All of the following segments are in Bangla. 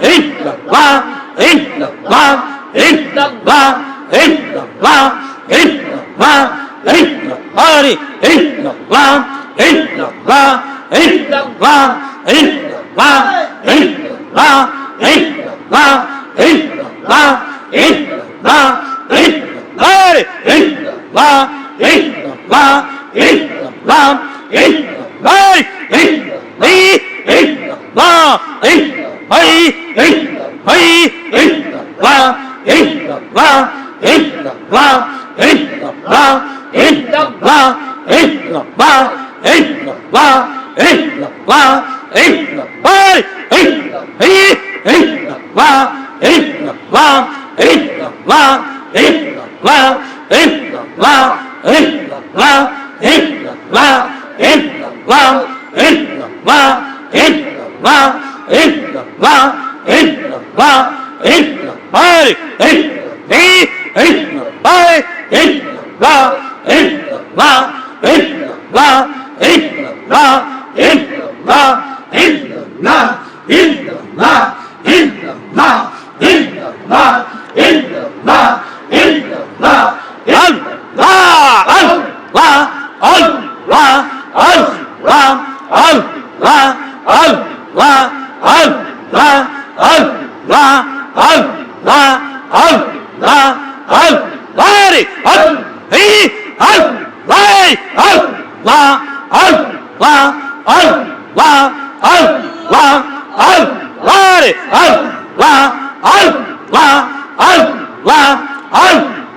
illallah, illallah, illallah, illallah, illallah, illallah, illallah, illallah, illallah, illallah, illallah, illallah, illallah, illallah,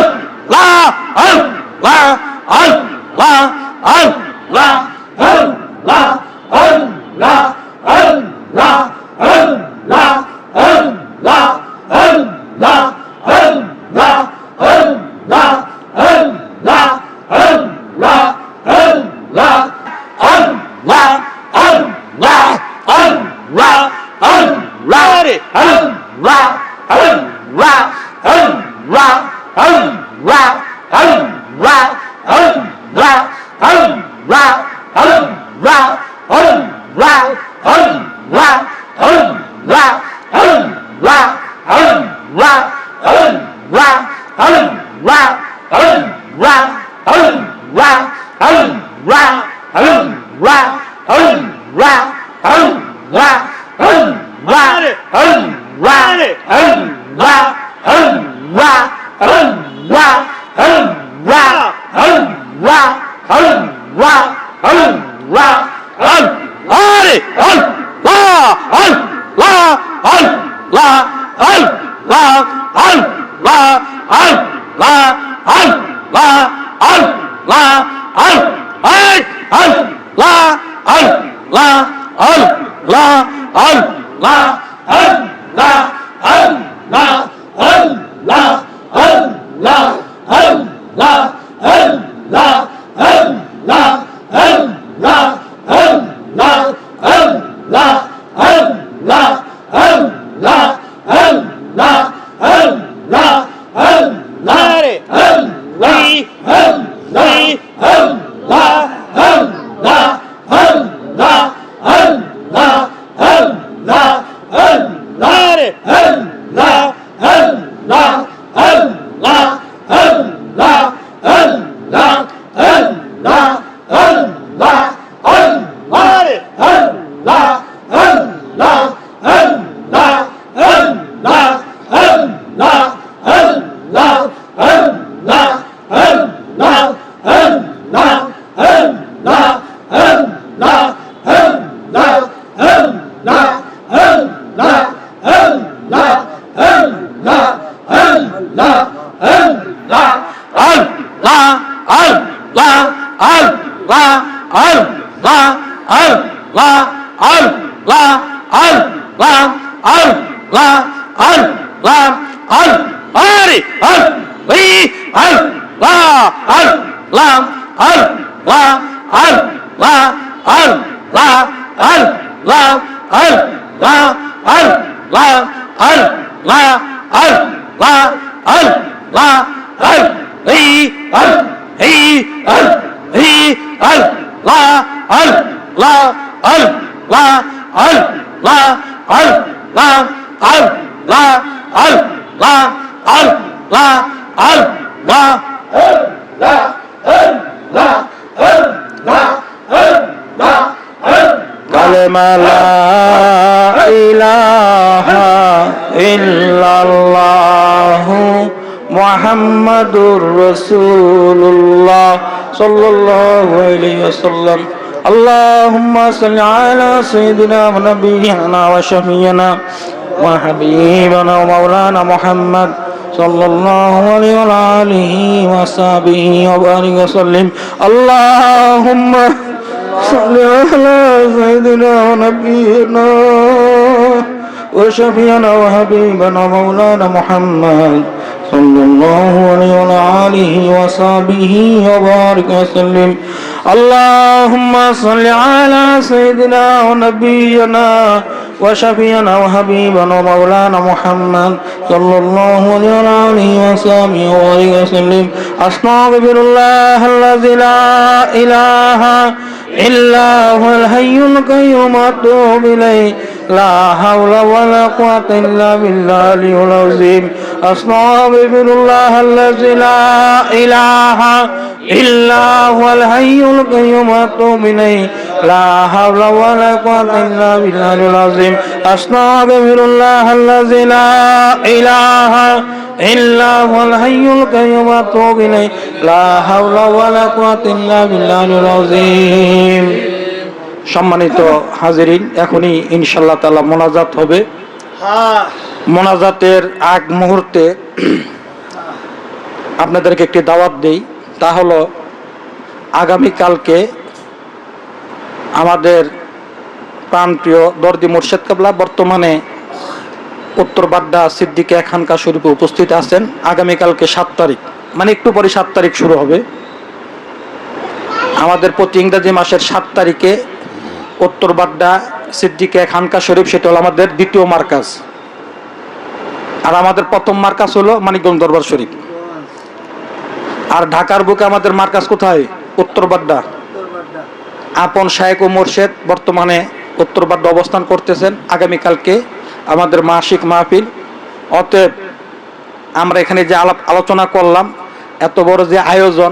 illallah, illallah, illallah, illallah, illallah, Allah কালেমা লা ইলাহা ইল্লাল্লাহু মুহাম্মাদুর রাসূলুল্লাহ সাল্লাল্লাহু আলাইহি ওয়াসাল্লাম। আল্লাহুম্মা সাল্লি আলা সাইয়্যিদিনা ওয়া নাবিয়িনা ওয়া শাফিয়িনা ওয়া হাবিবানা ওয়া মাওলানা মুহাম্মদ সাল্লাল্লাহু আলাইহি ওয়া আলিহি ওয়া সাহবিহি ওয়া বারিক ওয়া সাল্লিম। আল্লাহুম্মা সাল্লি আলা সাইয়্যিদিনা ওয়া নাবিয়িনা ওয়া শাফিয়িনা ওয়া হাবিবানা ওয়া মাওলানা মুহাম্মদ সাল্লাল্লাহু আলাইহি ওয়া আলিহি ওয়া সাহবিহি ওয়া বারিক ওয়া সাল্লিম। আল্লাহুম্মা সাল্লি আলা সাইয়্যিদিনা ওয়া নাবিয়িনা ওয়া শাফিয়িনা ওয়া হাবিবানা ওয়া মাওলানা মুহাম্মদ সাল্লাল্লাহু আলাইহি ওয়া আলিহি ওয়া সাহবিহি ওয়া বারিক ওয়া সাল্লিম। আস্তাগফিরুল্লাহাল্লাযী লা ইলাহা ইল্লা হুয়াল হাইয়ুল কাইয়্যুম ওয়া আতুবু ইলাইহি লা হাওলা ওয়া লা কুওয়াতা ইল্লা বিল্লাহিল আযীম। আস্তাগফিরুল্লাহাল্লাযী লা ইলাহা ইল্লা হুয়াল হাইয়ুল কাইয়্যুম ওয়া আতুবু ইলাইহি লা হাওলা ওয়া লা কুওয়াতা ইল্লা বিল্লাহিল আযীম। আস্তাগফিরুল্লাহাল্লাযী লা ইলাহা ইল্লা হুয়াল হাইয়ুল কাইয়্যুম ওয়া আতুবু ইলাইহি লা হাওলা ওয়া লা কুওয়াতা ইল্লা বিল্লাহিল আযীম। সম্মানিত হাজিরিন, এখনই ইনশাআল্লাহ তাআলা মোনাজাত হবে। মোনাজাতের আগ মুহূর্তে আপনাদেরকে একটি দাওয়াত দেই, তা হলো আগামীকালকে আমাদের প্রাণপ্রিয় দর্দি মুর্শেদ কেবলা বর্তমানে উত্তর বাড্ডা সিদ্দিকিয়া খানকা শরীফে উপস্থিত আছেন। আগামীকালকে 7 তারিখ, মানে একটু পরে 7 তারিখ শুরু হবে। আমাদের প্রতি ইংরেজি মাসের 7 তারিখে উত্তর বাড্ডা সিদ্দিকিয়া খানকা শরীফ, সেটা হলো আমাদের দ্বিতীয় মার্কাজ। আর আমাদের প্রথম মার্কাজ হলো মানিকগঞ্জ দরবার শরীফ। আর ঢাকার বুকে আমাদের মার্কাজ কোথায়? উত্তর বাড্ডা। আপন শায়েখ ও মুর্শেদ বর্তমানে উত্তর বাড্ডা অবস্থান করতেছেন। আগামীকালকে আমাদের মাসিক মাহফিল। অতএব আমরা এখানে যে আলোচনা করলাম, এত বড় যে আয়োজন,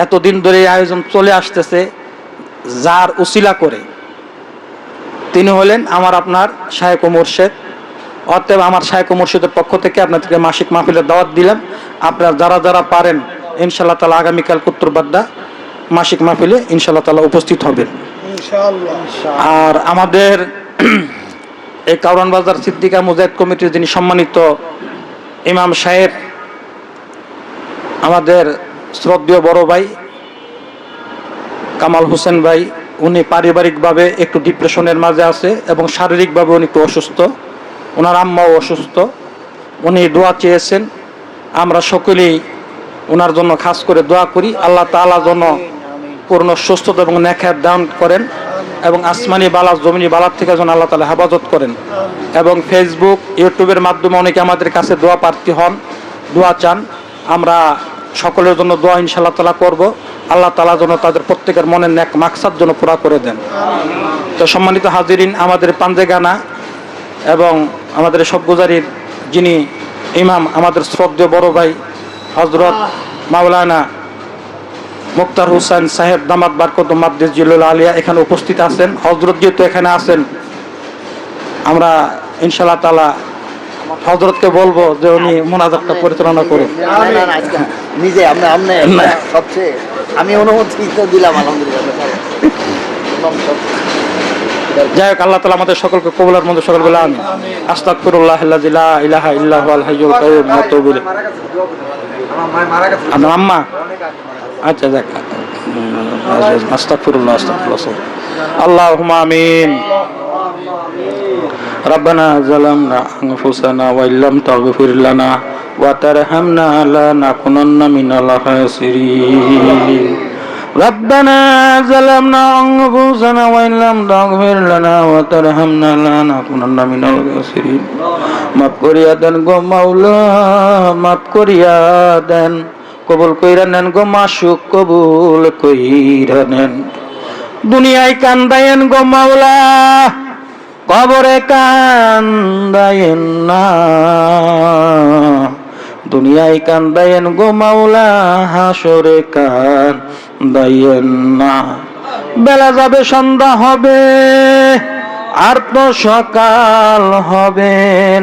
এতদিন ধরে এই আয়োজন চলে আসতেছে, যার উসিলা করে তিনি হলেন আমার আপনার শায়েখ ও মুর্শেদ। অতএব আমার শায়েখ ও মুর্শেদের পক্ষ থেকে আপনাদেরকে মাসিক মাহফিলের দাওয়াত দিলাম। আপনারা যারা যারা পারেন ইনশাআল্লাহ তাআলা আগামীকাল উত্তর বাড্ডা মাসিক মাহফিলে ইনশাআল্লাহ তাআলা উপস্থিত হবেন। আর আমাদের এই কারওয়ান বাজার সিদ্দিকা মুজাহিদ কমিটির যিনি সম্মানিত ইমাম সাহেব, আমাদের শ্রদ্ধেয় বড় ভাই কামাল হোসেন ভাই, উনি পারিবারিকভাবে একটু ডিপ্রেশনের মাঝে আছে এবং শারীরিকভাবে উনি একটু অসুস্থ। ওনার আম্মাও অসুস্থ। উনি দোয়া চেয়েছেন, আমরা সকলেই ওনার জন্য খাস করে দোয়া করি। আল্লাহ তাআলা যেন পূর্ণ সুস্থতা এবং নেখায়াত দান করেন এবং আসমানি বালা জমিনি বালার থেকে যেন আল্লাহ তাআলা হেফাজত করেন। এবং ফেসবুক ইউটিউবের মাধ্যমে অনেকে আমাদের কাছে দোয়া প্রার্থী হন, দোয়া চান। আমরা সকলের জন্য দোয়া ইনশাআল্লাহ তাআলা করব। আল্লাহ তাআলা যেন তাদের প্রত্যেকের মনের নেক মাকসাদ যেন পুরা করে দেন। তো সম্মানিত হাজিরিন, আমাদের পাঞ্জেগানা এবং আমাদের সবগুজারির যিনি ইমাম, আমাদের শ্রদ্ধেয় বড় ভাই হযরত মাওলানা মুক্তার হোসেন সাহেব দামাত বারকত মাদ্রিস জিল্লুল আলিয়া এখানে উপস্থিত আছেন। হযরত যেহেতু এখানে আছেন, আমরা ইনশাআল্লাহ তাআলা হযরতকে বলবো যে উনি মোনাজাতটা পরিচালনা করুন। নিজে সবচেয়ে আমি অনুমতি তো দিলাম, আলহামদুলিল্লাহ। যাই হোক, আল্লাহ তাআলা আমাদের সকলকে কবুলের মধ্যে সকল বলে আমিন। আস্তাগফিরুল্লাহাল্লাযী লা ইলাহা ইল্লা হুয়াল হাইয়ুল কাইয়্যুম ওয়া আতুবু ইলাইহি। আমার আম্মা, আচ্ছা যাক, আস্তাগফিরুল্লাহ আস্তাগফিরুল্লাহ। আল্লাহুম্মা আমিন। রাব্বানা যালামনা আনফুসানা ওয়া ইল্লাম তাগফির লানা ওয়া তারহামনা লানাকুনান্না মিনাল খাসিরিন। ربنا ظلمنا أنفسنا وإن لم تغفر لنا وترحمنا لنكونن من الخاسرين। মাফ করিয়া দেন গো মাওলা, মাফ করিয়া দেন, কবুল কইরা নেন গো মাশউক, কবুল কইরা নেন। দুনিয়ায় কান্দায়েন গো মাওলা, কবরে কান্দায়েন না। দুনিয়ায় কান্দায়েন গো মাওলা, হাসরে কান্দায়েন না। বেলা যাবে, সন্ধ্যা হবে, আর তো সকাল হবে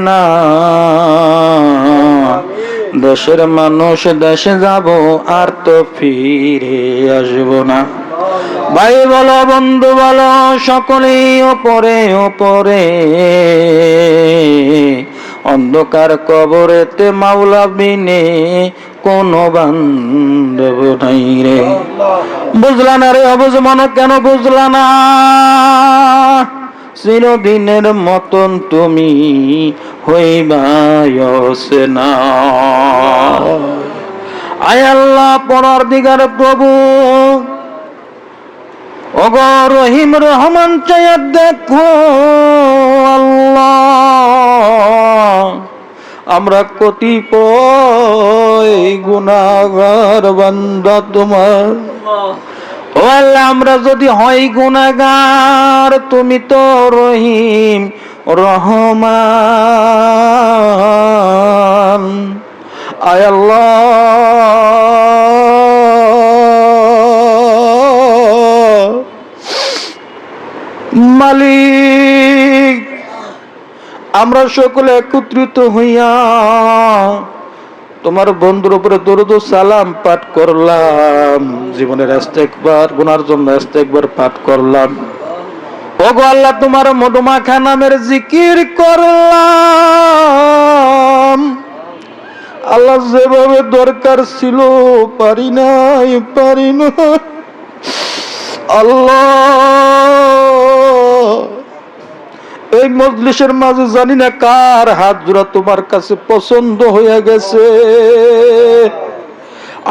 না। দেশের মানুষ দেশে যাব, আর তো ফিরে আসব না। ভাই বলো, বন্ধু বলো, সকলেই ওপরে ওপরে। অন্ধকার কবরেতে মাওলা বিনে কোনো বান্ধব নাই রে। বুঝলা না রে অবুঝ মন, কেন বুঝলা না? চিরদিনের মতন তুমি হইবায়সে না। আয় আল্লাহ পরওয়ারদিগার প্রভু, ওগো রহিম রহমান চাইয়া দেখো আল্লাহ, আমরা কতিপয় গুনাহগার বান্দা তোমার। ও আল্লাহ, আমরা যদি হই গুনাহগার, তুমি তো রহিম রহমান। আয় আল্লাহ মালিক, আমরা সকলে একত্রিত হইয়া তোমার বন্ধুর উপরে দরুদ ও সালাম পাঠ করলাম। জীবনের ইস্তেগফার, গুনার জন্য ইস্তেগফার পাঠ করলাম। ওগো আল্লাহ, তোমার মধুমাখা নামের জিকির করলাম। আল্লাহ, যেভাবে দরকার ছিল পারি নাই। আল্লাহ, এই মজলিসের মাঝে জানি না কার হাত জোড়া তোমার কাছে পছন্দ হয়ে গেছে।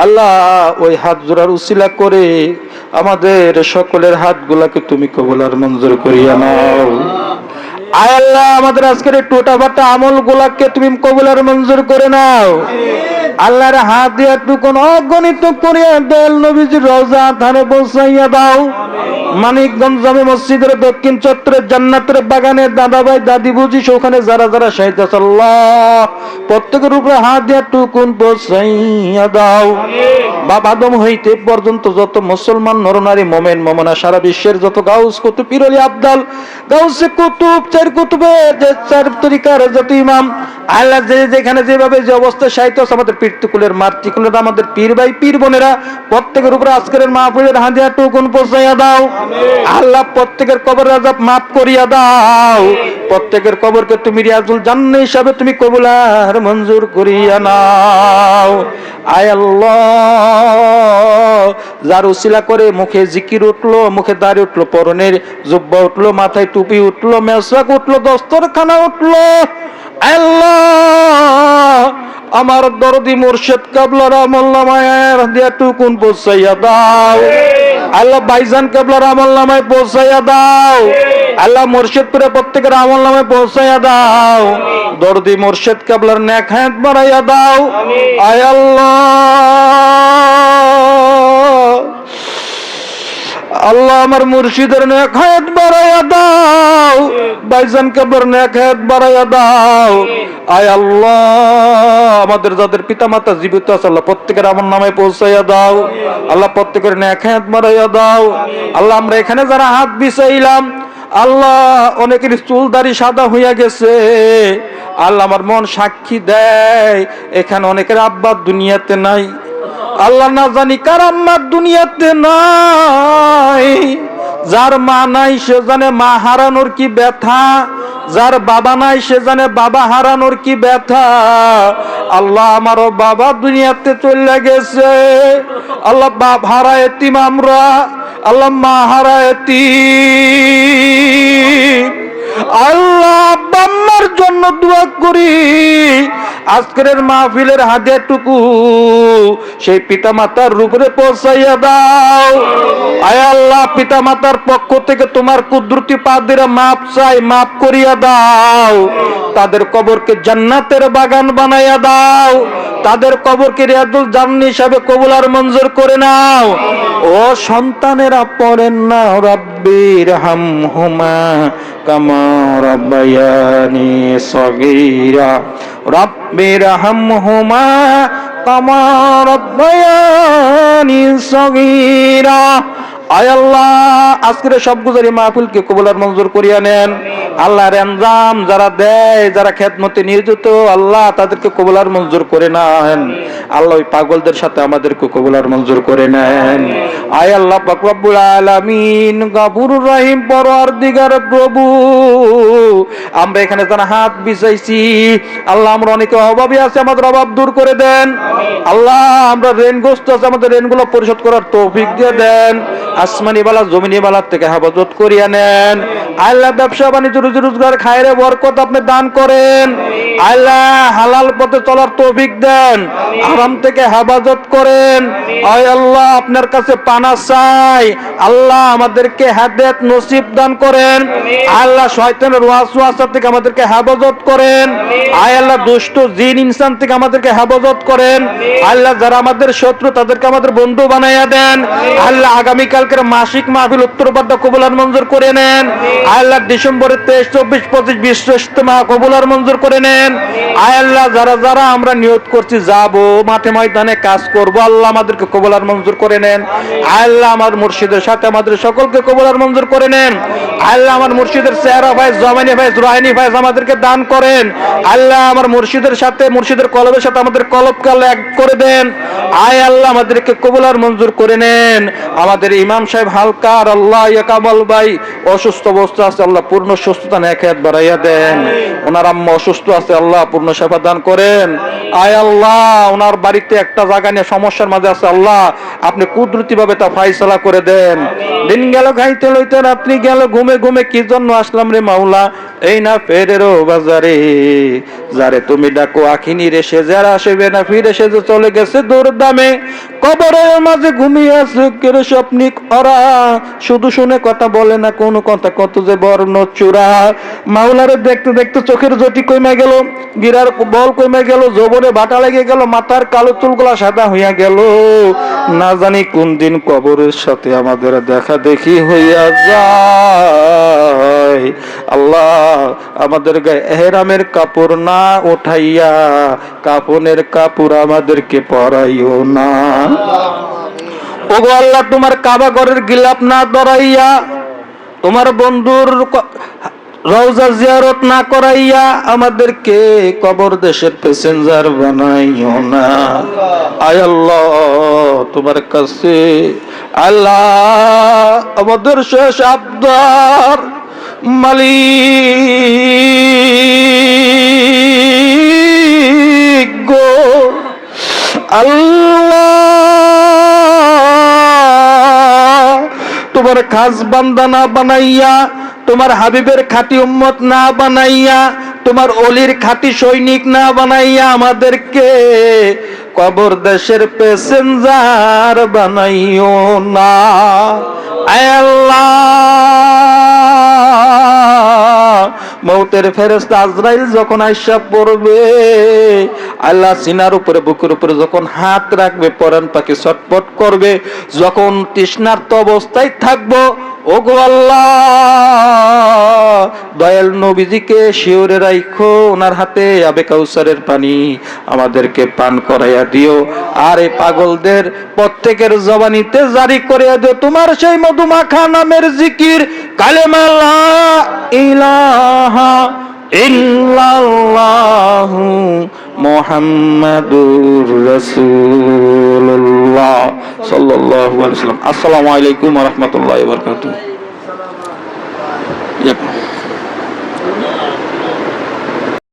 আল্লাহ, ওই হাত জোড়ার উসিলা করে আমাদের সকলের হাতগুলাকে তুমি কবুল আর মঞ্জুর করিয়া নাও। আয় আল্লাহ, আমাদের আজকের টোটাবাটা আমল গুলাকে তুমি কবুল আর মঞ্জুর করে নাও। আল্লাহর হাত দিয়ে একটু কোন অগণিত করিয়া দয়াল নবীজির রওজা ধারে বসাইয়া দাও। মানিকগঞ্জ জামে মসজিদের দক্ষিণ চত্বরে জান্নাতের বাগানে দাদাভাই দাদি বুঝি ওখানে যারা যারা শাহিদ আছে, আল্লাহ প্রত্যেকের উপরে হাত দিয়ে টুকুন বসাইয়া দাও। বাবা আদম হইতে পর্যন্ত যত মুসলমান নরনারী মোমেন মোমনা সারা বিশ্বের যত গাউস কুতুব পীর ওলি আব্দাল গাউসে কুতুব চার কুতুবে যে চার তরিকার যত ইমাম, আল্লাহ যেখানে যেভাবে যে অবস্থা সাহিত্য আমাদের পীরতুকুলের মাতৃকুলের আমাদের পীর ভাই পীর বোনেরা প্রত্যেকের উপরে আজকের মাহফিলের হাদিয়া টুকুন পৌঁছাইয়া দাও। আল্লাহ প্রত্যেকের কবর আযাব মাফ করিয়া দাও। প্রত্যেকের কবরকে তুমি রিয়াজুল জান্নাহ হিসাবে তুমি কবুল আর মঞ্জুর করিয়া নাও। আয় আল্লাহ, যার উসিলা করে মুখে জিকির উঠলো, মুখে দাড়ি উঠলো, পরনের জুব্বা উঠলো, মাথায় টুপি উঠলো, মেসওয়াক উঠলো, দস্তরখানা উঠলো, আল্লাহ আমার দরদি মুর্শিদ কাবলার আমলনামায় দিয়া টুকুন পৌঁছাইয়া দাও। আল্লাহ ভাইজান কাবলার আমলনামায় পৌঁছাইয়া দাও। আল্লাহ মুর্শিদপুরে প্রত্যেকের আমলনামায় পৌঁছাইয়া দাও। দরদি মুর্শিদ কাবলার নেক হায়াত বাড়াইয়া দাও। আয় আল্লাহ, আল্লাহ আমার মুর্শিদের নেক হায়াত বাড়াইয়া দাও। ভাইজান কাবলার নেক হায়াত বাড়াইয়া দাও। আয় আল্লাহ, আমাদের যাদের পিতা মাতা জীবিত আছে আল্লাহ প্রত্যেকের আমার নামে পৌঁছাইয়া দাও। আল্লাহ প্রত্যেকের নেক হায়াত বাড়াইয়া দাও। আল্লাহ আমরা এখানে যারা হাত বিছাইলাম, আল্লাহ অনেকের চুল দাড়ি সাদা হইয়া গেছে। আল্লাহ আমার মন সাক্ষী দেয়, এখানে অনেকের আব্বা দুনিয়াতে নাই। আল্লাহ না জানি কার আম্মা দুনিয়াতে নাই। যার মা নাই সে জানে মা হারানোর কি ব্যথা, যার বাবা নাই সে জানে বাবা হারানোর কি ব্যথা। আল্লাহ আমারও বাবা দুনিয়াতে চলে গেছে। আল্লাহ বাপ হারা এতিম আমরা, আল্লাহ মা হারা এতিম। আল্লাহ আব্বা আম্মার জন্য দোয়া করি, আজকের মাহফিলের হাদিয়াটুকু সেই পিতা মাতার রূপে পৌঁছাইয়া দাও। আয় আল্লাহ, পিতা মাতার পক্ষ থেকে তোমার কুদরতি পাক দিয়ে মাপ চাই, মাপ করিয়া দাও। তাদের কবরকে জান্নাতের বাগান বানাইয়া দাও, তাদের কবরকে রিয়াদুল জান্নাত হিসাবে কবুল আর মঞ্জুর করে নাও। ও সন্তানেরা পড়েন না রাব্বির হামহুমা কামা রাব্বায়ানি সগীরা, রাব্বির হামহুমা কামা রাব্বায়ানি সগীরা। আয় আল্লাহ, আজকের সব গুজারি মাহফিলকে কবুল আর মঞ্জুর করিয়া নেন। আল্লাহর আঞ্জাম যারা দেয়, যারা খেদমতে নিয়োজিত, আল্লাহ তাদেরকে কবুল আর মঞ্জুর করে নেন। আল্লাহ ওই পাগলদের সাথে আমাদেরকে কবুল আর মঞ্জুর করে নেন। আয় আল্লাহ পাক রব্বুল আলামিন, গফুরুর রহিম, পরওয়ারদিগার প্রভু, আমরা এখানে যারা হাত বিছাইছি, আল্লাহ আমরা অনেকে অভাবী আছে, আমাদের অভাব দূর করে দেন। আল্লাহ আমরা ঋণগ্রস্ত আছে, আমাদের ঋণগুলো পরিশোধ করার তৌফিক দিয়ে দেন। আসমানি বালা জমিনি বালার থেকে হেফাজত করিয়া নেন। আল্লাহ ব্যবসা বাণিজ্য রুজি রোজগার খায়রে বরকত আপনি দান করেন। আল্লাহ হালাল পথে চলার তৌফিক দেন, হারাম থেকে হেফাজত করেন। আয় আল্লাহ আপনার কাছে পানা চাই, আল্লাহ আমাদেরকে হেদায়েত নসিব দান করেন। আল্লাহ শয়তানের ওয়াসওয়াসা থেকে আমাদেরকে হেফাজত করেন। আয় আল্লাহ দুষ্ট জিন ইনসান থেকে আমাদেরকে হেফাজত করেন। আল্লাহ যারা আমাদের শত্রু তাদেরকে আমাদের বন্ধু বানাইয়া দেন। আল্লাহ আগামী কালকের মাসিক মাহফিল উত্তরপাদ্য কবুল আর মঞ্জুর করে নেন। আল্লাহ ডিসেম্বরের 23, 24, 25, 20 ইজতেমা কবুল আর মঞ্জুর করে নেন। আয় আল্লাহ যারা যারা আমরা নিয়ত করছি যাব মাঠে ময়দানে কাজ করব, আল্লাহ আমাদেরকে কবুল আর মঞ্জুর করে নেন। আল্লাহ আমার মুর্শিদের সাথে আমাদের সকলকে কবুল আর মঞ্জুর করে নেন। আল্লাহ আমার মুর্শিদের চেহারা ভাই, জমানি ভাই, রুহানি ভাই আমাদেরকে দান করেন। আল্লাহ আমার মুর্শিদের সাথে, মুর্শিদের কলবের সাথে আমাদের কলবকে আল্লাহ এক করে দেন। আয় আল্লাহ আমাদেরকে কবুল আর মঞ্জুর করে নেন। আমাদের ইমাম সাহেব হালকার আল্লাহ কামাল ভাই অসুস্থ অবস্থা আছে, আল্লাহ পূর্ণ সুস্থতা নেখায়াত বাড়াইয়া দেন। ওনার আম্মা অসুস্থ আছে, আল্লাহ পূর্ণ সেবা দান করেন। আয় আল্লাহ ওনার বাড়িতে একটা জায়গা নিয়ে সমস্যার মাঝে আছে, আল্লাহ আপনি কুদরতি ভাবে তা ফাইসালা করে দেন। দিন গেল খাইতে লইতে, রাত্রি গেল ঘুমে ঘুমে, কি জন্য আসলাম রে মাওলা এই না ফেরেরও বাজারে। যারে তুমি ডাকো আখিনি রে, সে যারা আসবে না ফিরে, সে যে চলে গেছে দূর দামে। কবরের মাঝে ঘুমিয়ে আছে কেরে স্বপ্নিক ওরা, শুধু শুনে কথা বলে না কোনো কথা, কত যে বর্ণ চূড়া। মাওলারে দেখতে দেখতে চোখের জ্যোতি কমে গেল, গিরার বল কমে গেল, যৌবনে বাটা লেগে গেল, মাথার কালো চুলগুলা সাদা হইয়া গেল। না জানি কোন দিন কবরের সাথে আমাদের দেখা দেখি হইয়া যায়। আল্লাহ আমাদের গায়ে এহরামের কাপড় না উঠাইয়া কাফনের কাপড় আমাদেরকে পরাইও না। ওগো আল্লাহ তোমার কাবা ঘরের গিলাপ না ধরাইয়া, তোমার বন্ধুর রওজা জিয়ারত না করাইয়া আমাদেরকে কবর দেশের প্যাসেঞ্জার বানাইও না। আয় আল্লাহ তোমার কাছে আল্লাহ আমাদের শেষ আবদার, মালিক গো আল্লাহ, তোমার খাস বান্দা না বানাইয়া, তোমার হাবিবের খাঁটি উম্মত না বানাইয়া, তোমার অলির খাঁটি সৈনিক না বানাইয়া আমাদেরকে কবর দেশের প্যাসেঞ্জার বানাইও না। আয় আল্লাহ মৌতের ফেরেশতা আজরাইল যখন আইসা পড়বে, আল্লাহ সিনার উপরে বুকের উপরে যখন হাত রাখবে, পরাণ পাখি ছটফট করবে, যখন তৃষ্ণার্ত অবস্থায় থাকবো, ওগো আল্লাহ দয়াল নবীজিকে শিওরে রাখো, ওনার হাতে আবে কাউসারের পানি আমাদেরকে পান করাইয়া দিও। আর এই পাগলদের প্রত্যেকের জবানিতে জারি করিয়া দিও তোমার সেই মধুমাখা নামের জিকির, কালেমা লা ইলাহা ইল্লাল্লাহু মুহাম্মাদুর রাসূলুল্লাহ সাল্লাল্লাহু আলাইহি ওয়াসাল্লাম। আসসালামু আলাইকুম ওয়া রাহমাতুল্লাহি ওয়া বারাকাতুহু।